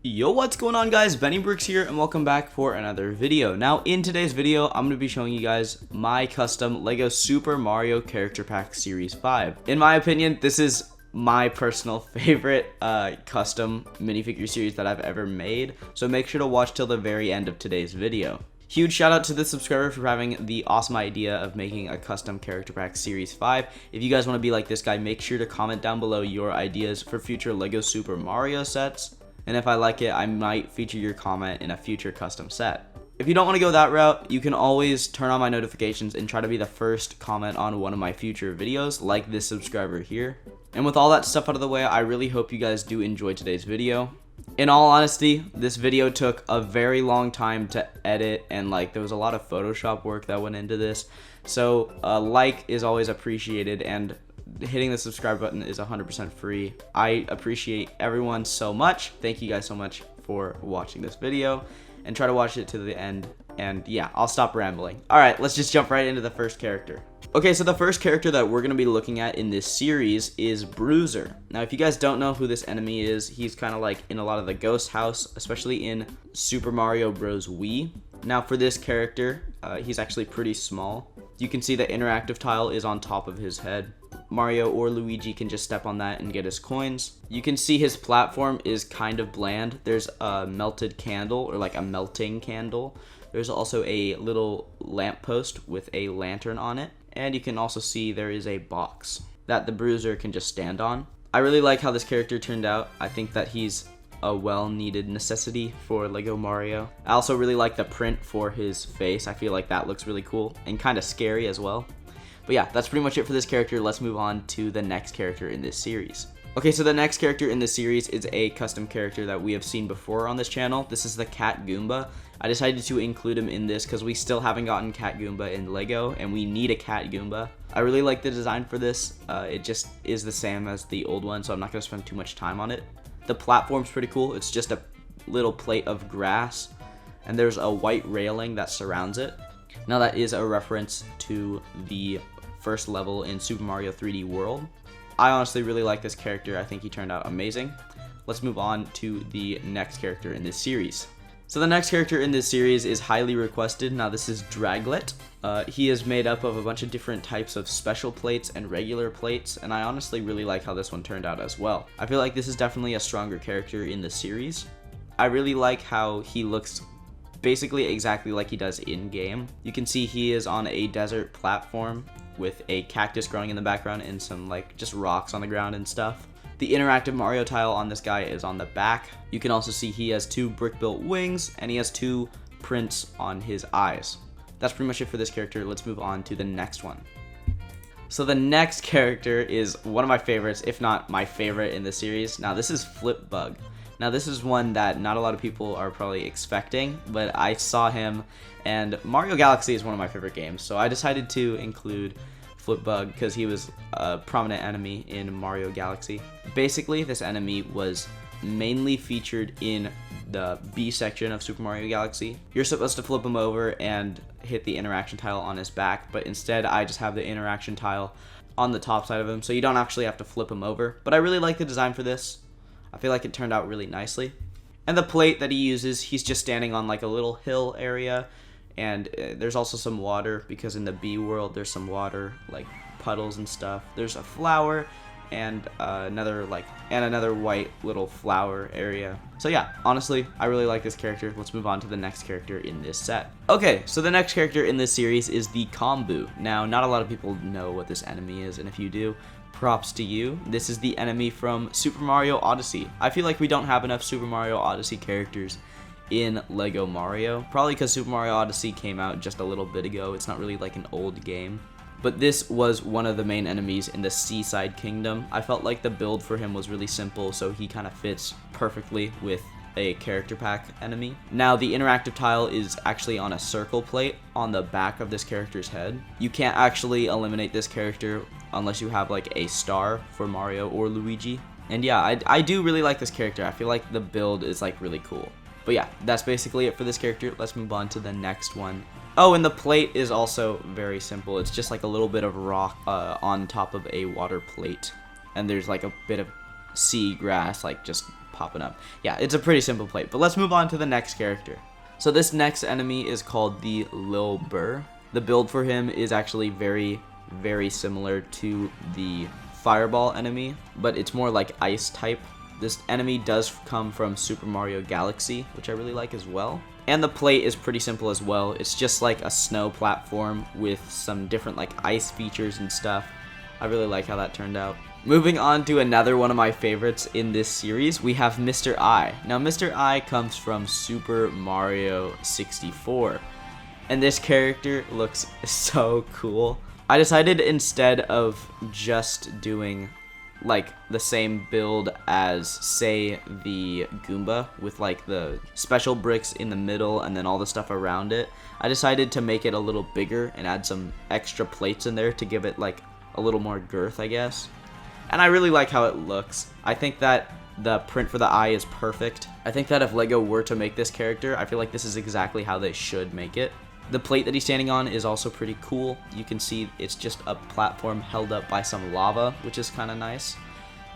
Yo, what's going on, guys? Bennie here and welcome back for another video. Now in today's video I'm going to be showing you guys my custom Lego Super Mario Character Pack Series 5. In my opinion, this is my personal favorite custom minifigure series that I've ever made, so make sure to watch till the very end of today's video. Huge shout out to the subscriber for having the awesome idea of making a custom character pack series 5. If you guys want to be like this guy, make sure to comment down below your ideas for future Lego Super Mario sets. And if I like it, I might feature your comment in a future custom set. If you don't want to go that route, you can always turn on my notifications and try to be the first comment on one of my future videos, like this subscriber here. And with all that stuff out of the way, I really hope you guys do enjoy today's video. In all honesty, this video took a very long time to edit, and there was a lot of Photoshop work that went into this. So a like is always appreciated, and hitting the subscribe button is 100% free. I appreciate everyone so much. Thank you guys so much for watching this video, and try to watch it to the end. And yeah, I'll stop rambling. Alright, let's just jump right into the first character. Okay, so the first character that we're going to be looking at in this series is Bruiser. Now, if you guys don't know who this enemy is, he's kind of like in a lot of the Ghost House, especially in Super Mario Bros. Wii. Now, for this character, he's actually pretty small. You can see the interactive tile is on top of his head. Mario or Luigi can just step on that and get his coins. You can see his platform is kind of bland. There's a melted candle, or like a melting candle. There's also a little lamppost with a lantern on it. And you can also see there is a box that the Bruiser can just stand on. I really like how this character turned out. I think that he's a well-needed necessity for Lego Mario. I also really like the print for his face. I feel like that looks really cool and kind of scary as well. But yeah, that's pretty much it for this character. Let's move on to the next character in this series. Okay, so the next character in this series is a custom character that we have seen before on this channel. This is the Cat Goomba. I decided to include him in this because we still haven't gotten Cat Goomba in Lego, and we need a Cat Goomba. I really like the design for this. It just is the same as the old one, so I'm not going to spend too much time on it. The platform's pretty cool. It's just a little plate of grass, and there's a white railing that surrounds it. Now that is a reference to the first level in Super Mario 3D World. I honestly really like this character. I think he turned out amazing. Let's move on to the next character in this series. So the next character in this series is highly requested. Now this is Draglet. He is made up of a bunch of different types of special plates and regular plates, and I honestly really like how this one turned out as well. I feel like this is definitely a stronger character in the series. I really like how he looks basically exactly like he does in-game. You can see he is on a desert platform with a cactus growing in the background and some just rocks on the ground and stuff. The interactive Mario tile on this guy is on the back. You can also see he has 2 brick-built wings, and he has 2 prints on his eyes. That's pretty much it for this character. Let's move on to the next one. So the next character is one of my favorites, if not my favorite in the series. Now this is Flipbug. Now this is one that not a lot of people are probably expecting, but I saw him, and Mario Galaxy is one of my favorite games, so I decided to include Flipbug because he was a prominent enemy in Mario Galaxy. Basically, this enemy was mainly featured in the B section of Super Mario Galaxy. You're supposed to flip him over and hit the interaction tile on his back, but instead I just have the interaction tile on the top side of him, so you don't actually have to flip him over. But I really like the design for this. I feel like it turned out really nicely. And the plate that he uses, he's just standing on a little hill area, and there's also some water because in the B world there's some water, like puddles and stuff. There's a flower and another white little flower area. So yeah, honestly, I really like this character. Let's move on to the next character in this set. Okay, so the next character in this series is the Kombu. Now, not a lot of people know what this enemy is, and if you do, props to you. This is the enemy from Super Mario Odyssey. I feel like we don't have enough Super Mario Odyssey characters in Lego Mario. Probably because Super Mario Odyssey came out just a little bit ago. It's not really like an old game. But this was one of the main enemies in the Seaside Kingdom. I felt like the build for him was really simple, so he kind of fits perfectly with a character pack enemy. Now, the interactive tile is actually on a circle plate on the back of this character's head. You can't actually eliminate this character unless you have a star for Mario or Luigi. And yeah, I do really like this character. I feel like the build is really cool. But yeah, that's basically it for this character. Let's move on to the next one. Oh, and the plate is also very simple. It's just a little bit of rock on top of a water plate. And there's a bit of sea grass just popping up. Yeah, it's a pretty simple plate. But let's move on to the next character. So this next enemy is called the Lil Burr. The build for him is actually very, very similar to the Fireball enemy, but it's more like ice type. This enemy does come from Super Mario Galaxy, which I really like as well. And the plate is pretty simple as well. It's just like a snow platform with some different like ice features and stuff. I really like how that turned out. Moving on to another one of my favorites in this series, we have Mr. I. Now Mr. I comes from Super Mario 64. And this character looks so cool. I decided instead of just doing like the same build as, say, the Goomba with like the special bricks in the middle and then all the stuff around it, I decided to make it a little bigger and add some extra plates in there to give it like a little more girth, I guess. And I really like how it looks. I think that the print for the eye is perfect. I think that if LEGO were to make this character, I feel like this is exactly how they should make it. The plate that he's standing on is also pretty cool. You can see it's just a platform held up by some lava, which is kind of nice.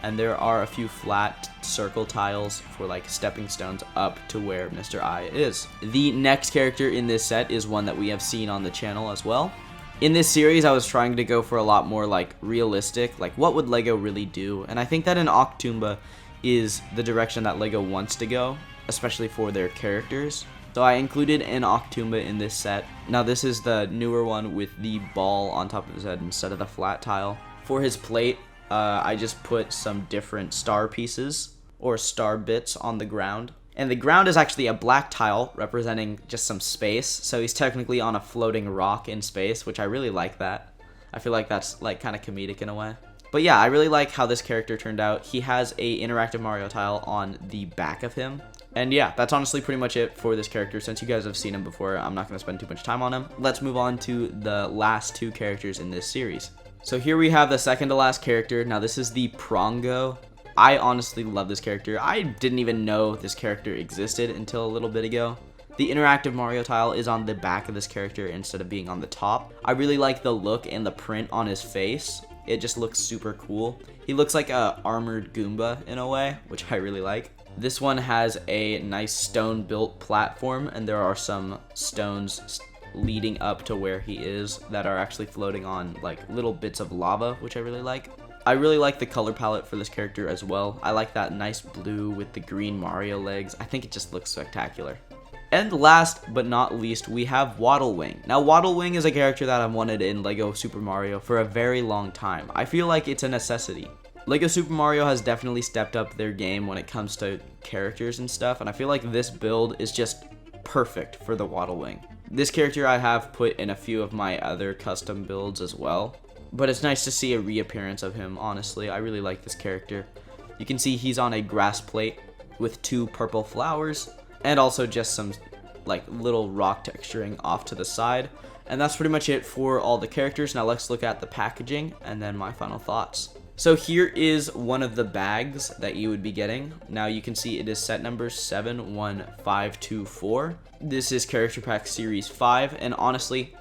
And there are a few flat circle tiles for like stepping stones up to where Mr. I is. The next character in this set is one that we have seen on the channel as well. In this series, I was trying to go for a lot more like realistic, like what would LEGO really do? And I think that an Octomba is the direction that LEGO wants to go, especially for their characters. So I included an Octomba in this set. Now this is the newer one with the ball on top of his head instead of the flat tile. For his plate, I just put some different star pieces or star bits on the ground. And the ground is actually a black tile representing just some space. So he's technically on a floating rock in space, which I really like that. I feel like that's like kind of comedic in a way. But yeah, I really like how this character turned out. He has a interactive Mario tile on the back of him. And yeah, that's honestly pretty much it for this character. Since you guys have seen him before, I'm not going to spend too much time on him. Let's move on to the last two characters in this series. So here we have the second to last character. Now this is the Prongo. I honestly love this character. I didn't even know this character existed until a little bit ago. The interactive Mario tile is on the back of this character instead of being on the top. I really like the look and the print on his face. It just looks super cool. He looks like a armored Goomba in a way, which I really like. This one has a nice stone built platform, and there are some stones leading up to where he is that are actually floating on like little bits of lava, which I really like. I really like the color palette for this character as well. I like that nice blue with the green Mario legs. I think it just looks spectacular. And last but not least, we have waddlewing. Now waddlewing is a character that I've wanted in LEGO Super Mario for a very long time. I feel like it's a necessity. LEGO Super Mario has definitely stepped up their game when it comes to characters and stuff, and I feel like this build is just perfect for the waddlewing. This character I have put in a few of my other custom builds as well, but it's nice to see a reappearance of him, honestly. I really like this character. You can see he's on a grass plate with two purple flowers, and also just some like little rock texturing off to the side. And that's pretty much it for all the characters. Now let's look at the packaging and then my final thoughts. So here is one of the bags that you would be getting. Now you can see it is set number 71524. This is Character Pack Series 5, and honestly,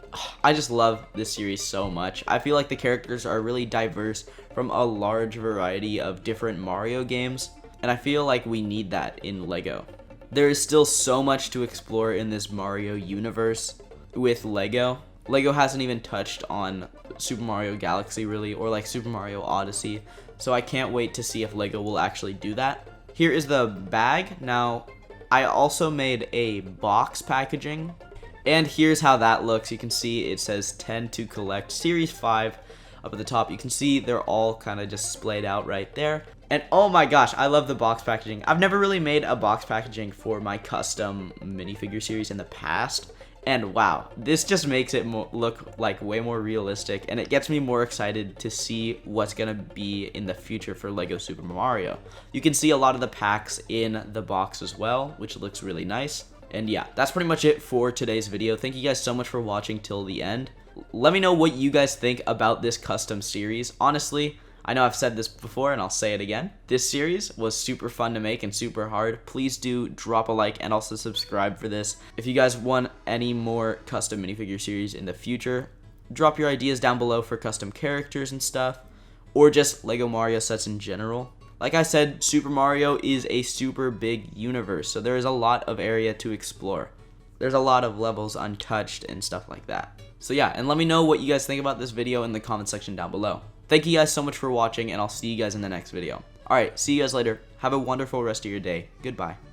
I just love this series so much. I feel like the characters are really diverse from a large variety of different Mario games, and I feel like we need that in LEGO. There is still so much to explore in this Mario universe with LEGO. LEGO hasn't even touched on Super Mario Galaxy really, or like Super Mario Odyssey, so I can't wait to see if LEGO will actually do that. Here is the bag. Now I also made a box packaging, and here's how that looks. You can see it says 10 to collect Series 5 up at the top. You can see they're all kind of just splayed out right there. And oh my gosh, I love the box packaging. I've never really made a box packaging for my custom minifigure series in the past. And wow, this just makes it look like way more realistic, and it gets me more excited to see what's gonna be in the future for LEGO Super Mario. You can see a lot of the packs in the box as well, which looks really nice. And yeah, that's pretty much it for today's video. Thank you guys so much for watching till the end. Let me know what you guys think about this custom series. Honestly, I know I've said this before and I'll say it again. This series was super fun to make and super hard. Please do drop a like and also subscribe for this. If you guys want any more custom minifigure series in the future, drop your ideas down below for custom characters and stuff, or just LEGO Mario sets in general. Like I said, Super Mario is a super big universe, so there is a lot of area to explore. There's a lot of levels untouched and stuff like that. So yeah, and let me know what you guys think about this video in the comment section down below. Thank you guys so much for watching, and I'll see you guys in the next video. Alright, see you guys later. Have a wonderful rest of your day. Goodbye.